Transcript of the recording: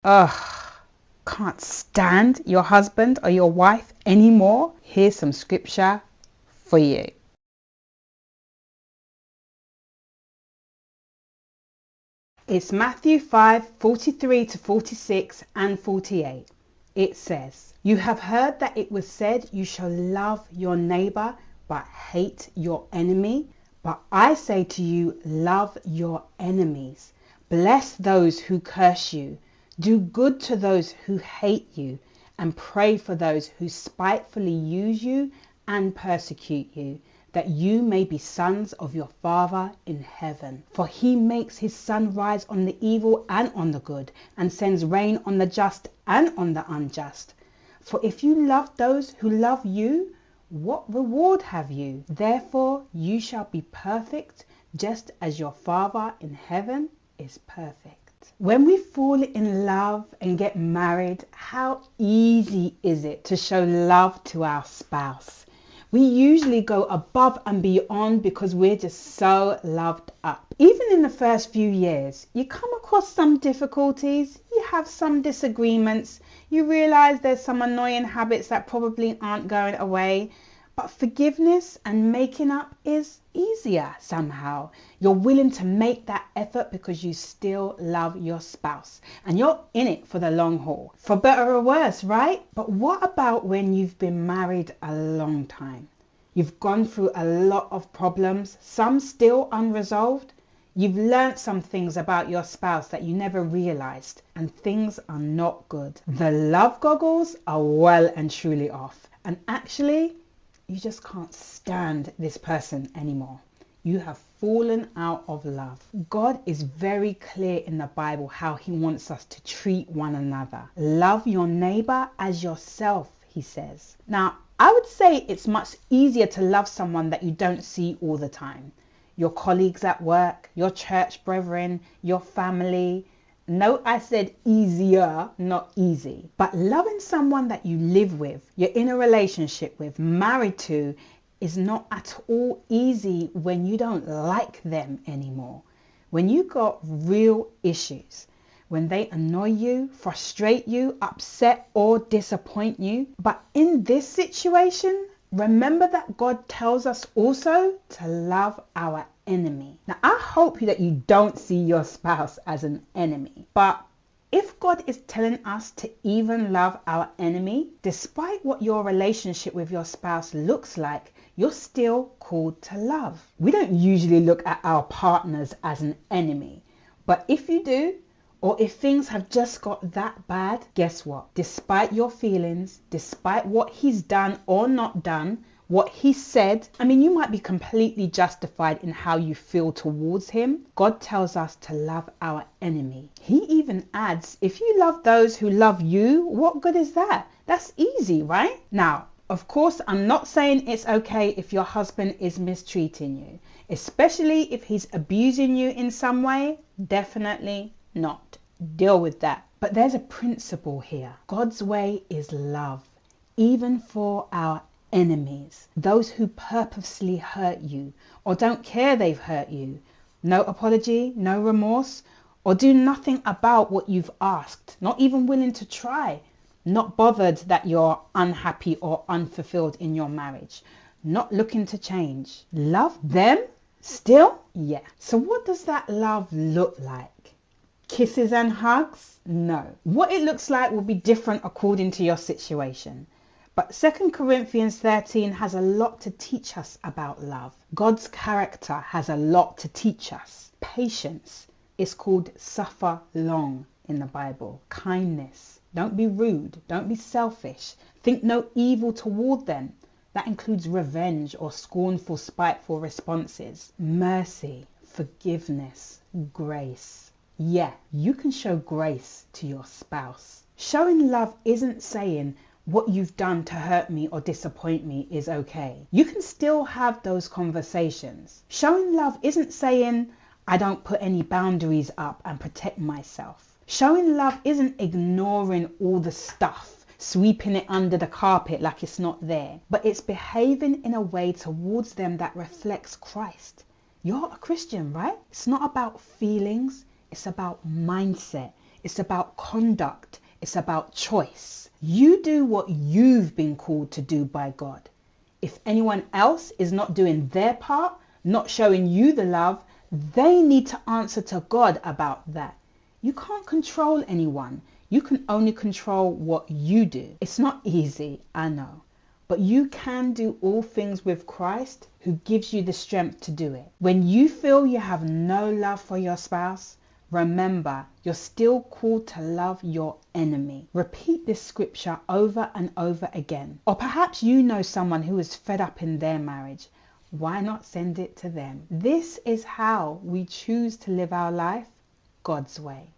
Ugh, can't stand your husband or your wife anymore? Here's some scripture for you. It's Matthew 5:43 to 46 and 48. It says, "You have heard that it was said, you shall love your neighbor but hate your enemy. But I say to you, love your enemies. Bless those who curse you. Do good to those who hate you, and pray for those who spitefully use you and persecute you, that you may be sons of your Father in heaven. For he makes his sun rise on the evil and on the good, and sends rain on the just and on the unjust. For if you love those who love you, what reward have you? Therefore you shall be perfect, just as your Father in heaven is perfect." When we fall in love and get married, how easy is it to show love to our spouse? We usually go above and beyond because we're just so loved up. Even in the first few years, you come across some difficulties, you have some disagreements, you realize there's some annoying habits that probably aren't going away. But forgiveness and making up is easier somehow. You're willing to make that effort because you still love your spouse and you're in it for the long haul, for better or worse, right? But what about when you've been married a long time? You've gone through a lot of problems, some still unresolved. You've learned some things about your spouse that you never realized, and things are not good. The love goggles are well and truly off, and actually, you just can't stand this person anymore. You have fallen out of love. God is very clear in the Bible how he wants us to treat one another. Love your neighbor as yourself, he says. Now, I would say it's much easier to love someone that you don't see all the time. Your colleagues at work, your church brethren, your family. No, I said easier, not easy. But loving someone that you live with, you're in a relationship with, married to, is not at all easy when you don't like them anymore. When you got real issues, when they annoy you, frustrate you, upset or disappoint you. But in this situation, remember that God tells us also to love our enemy. Now, I hope that you don't see your spouse as an enemy, but if God is telling us to even love our enemy, despite what your relationship with your spouse looks like, you're still called to love. We don't usually look at our partners as an enemy, but if you do, or if things have just got that bad, guess what? Despite your feelings, despite what he's done or not done, what he said, you might be completely justified in how you feel towards him. God tells us to love our enemy. He even adds, if you love those who love you, what good is that? That's easy, right? Now, of course, I'm not saying it's okay if your husband is mistreating you, especially if he's abusing you in some way. Definitely not. Deal with that. But there's a principle here. God's way is love, even for our enemies, those who purposely hurt you or don't care they've hurt you. No apology, no remorse, or do nothing about what you've asked, not even willing to try, not bothered that you're unhappy or unfulfilled in your marriage, not looking to change. Love them still? Yeah. So what does that love look like? Kisses and hugs? No. What it looks like will be different according to your situation. But 2 Corinthians 13 has a lot to teach us about love. God's character has a lot to teach us. Patience is called suffer long in the Bible. Kindness. Don't be rude. Don't be selfish. Think no evil toward them. That includes revenge or scornful, spiteful responses. Mercy, forgiveness, grace. Yeah, you can show grace to your spouse. Showing love isn't saying, what you've done to hurt me or disappoint me is okay. You can still have those conversations. Showing love isn't saying, I don't put any boundaries up and protect myself. Showing love isn't ignoring all the stuff, sweeping it under the carpet like it's not there, but it's behaving in a way towards them that reflects Christ. You're a Christian, right? It's not about feelings, it's about mindset. It's about conduct. It's about choice. You do what you've been called to do by God. If anyone else is not doing their part, not showing you the love, they need to answer to God about that. You can't control anyone. You can only control what you do. It's not easy, I know. But you can do all things with Christ who gives you the strength to do it. When you feel you have no love for your spouse, remember, you're still called to love your enemy. Repeat this scripture over and over again. Or perhaps you know someone who is fed up in their marriage. Why not send it to them? This is how we choose to live our life God's way.